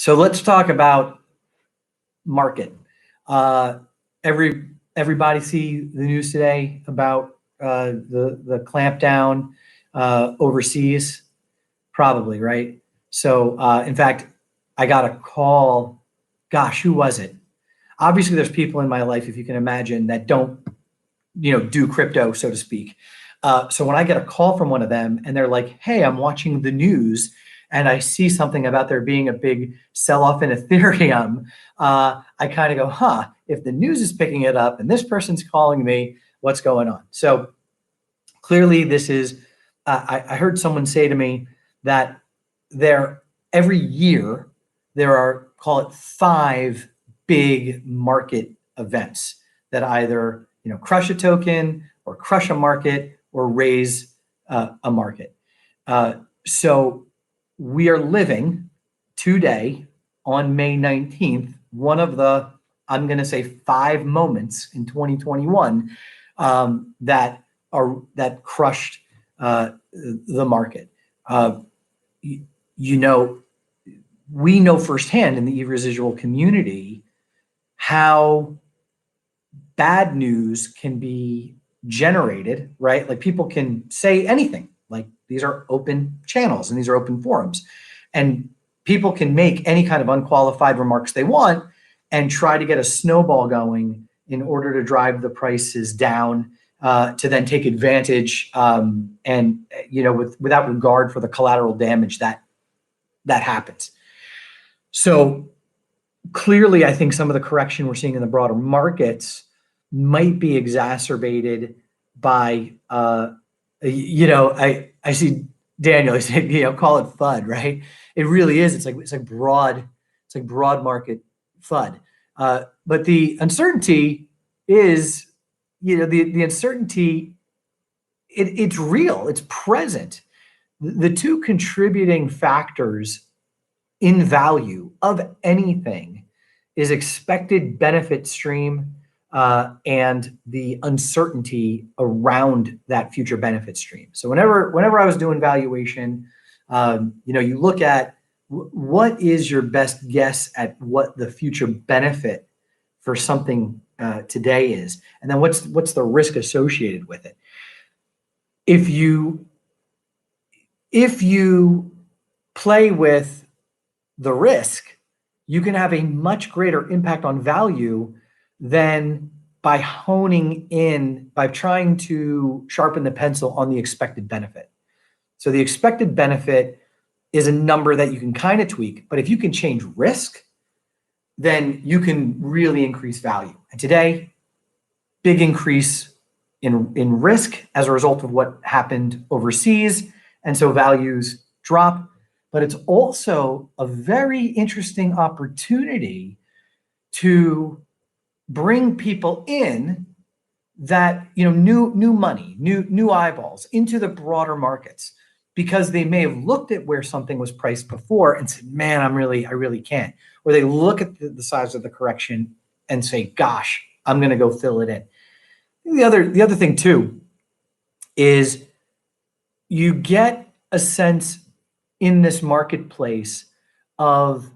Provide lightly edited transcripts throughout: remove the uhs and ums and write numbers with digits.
So let's talk about market. Uh, everybody see the news today about the clampdown overseas, probably, right? So in fact, I got a call. Gosh, who was it? Obviously, there's people in my life, if you can imagine, that don't do crypto, so to speak. So when I get a call from one of them and they're like, "Hey, I'm watching the news and I see something about there being a big sell-off in Ethereum," I kind of go, "Huh? If the news is picking it up and this person's calling me, what's going on?" So clearly, this is. I heard someone say to me that there every year there are, call it, 5 big market events that either crush a token or crush a market or raise a market. So we are living today on May 19th, one of the, I'm going to say, 5 moments in 2021 that crushed the market. We know firsthand in the e-residual community how bad news can be generated, right? Like, people can say anything. Like, these are open channels and these are open forums, and people can make any kind of unqualified remarks they want and try to get a snowball going in order to drive the prices down, to then take advantage, without regard for the collateral damage that happens. So clearly, I think some of the correction we're seeing in the broader markets might be exacerbated by, I see Daniel, he said, call it FUD, right? It really is. It's like broad market FUD. But the uncertainty is, the uncertainty, it's real, it's present. The two contributing factors in value of anything is expected benefit stream and the uncertainty around that future benefit stream. So whenever I was doing valuation, you look at what is your best guess at what the future benefit for something today is, and then what's the risk associated with it. If you play with the risk, you can have a much greater impact on value than by honing in, by trying to sharpen the pencil on the expected benefit. So the expected benefit is a number that you can kind of tweak, but if you can change risk, then you can really increase value. And today, big increase in risk as a result of what happened overseas, and so values drop. But it's also a very interesting opportunity to bring people in that, new money, new eyeballs into the broader markets, because they may have looked at where something was priced before and said, "Man, I really can't." Or they look at the size of the correction and say, "Gosh, I'm going to go fill it in." The other thing too is you get a sense in this marketplace of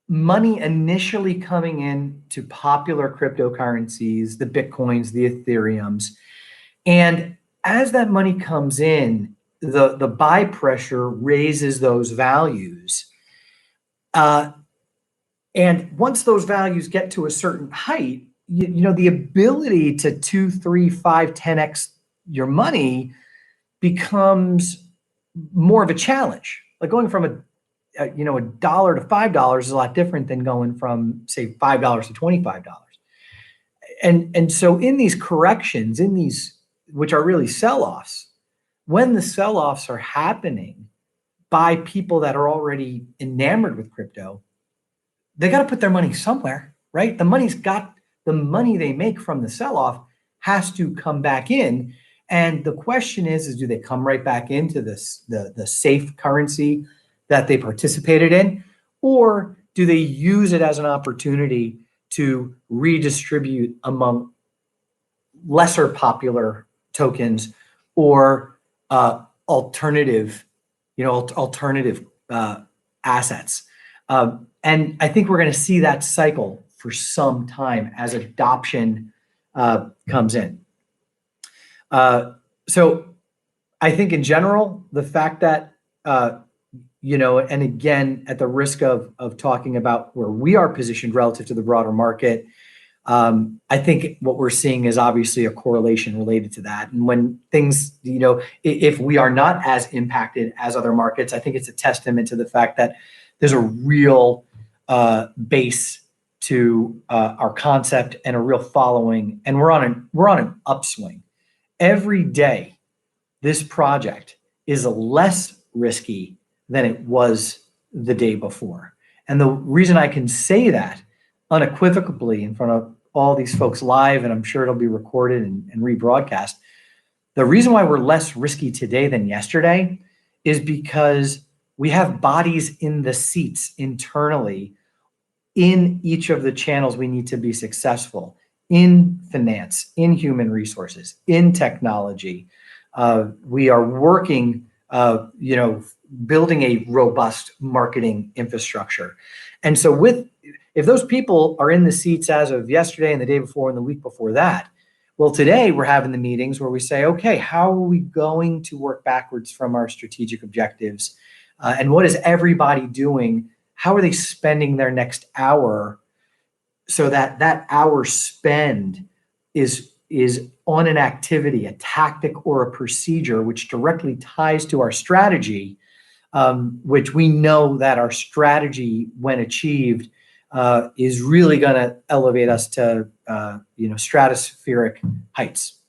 money initially coming in to popular cryptocurrencies, the Bitcoins, the Ethereums. And as that money comes in, the buy pressure raises those values. And once those values get to a certain height, the ability to 2, 3, 5, 10x your money becomes more of a challenge. Like, going from $1 to $5 is a lot different than going from, say, $5 to $25. And so in these corrections, in these, which are really sell-offs, when the sell-offs are happening by people that are already enamored with crypto, they got to put their money somewhere, right? The money they make from the sell-off has to come back in. And the question is do they come right back into the safe currency that they participated in, or do they use it as an opportunity to redistribute among lesser popular tokens or alternative assets? And I think we're going to see that cycle for some time as adoption comes in. So I think in general, the fact that, and again, at the risk of talking about where we are positioned relative to the broader market, I think what we're seeing is obviously a correlation related to that. And when things, if we are not as impacted as other markets, I think it's a testament to the fact that there's a real base to our concept and a real following, and we're on an upswing. Every day, this project is less risky than it was the day before. And the reason I can say that unequivocally in front of all these folks live, and I'm sure it'll be recorded and rebroadcast, the reason why we're less risky today than yesterday is because we have bodies in the seats internally in each of the channels we need to be successful, in finance, in human resources, in technology. We are working, building a robust marketing infrastructure. And so if those people are in the seats as of yesterday and the day before and the week before that, well, today we're having the meetings where we say, okay, how are we going to work backwards from our strategic objectives? And what is everybody doing? How are they spending their next hour so that that hour spend is on an activity, a tactic, or a procedure which directly ties to our strategy, which we know that our strategy, when achieved, is really going to elevate us to stratospheric heights.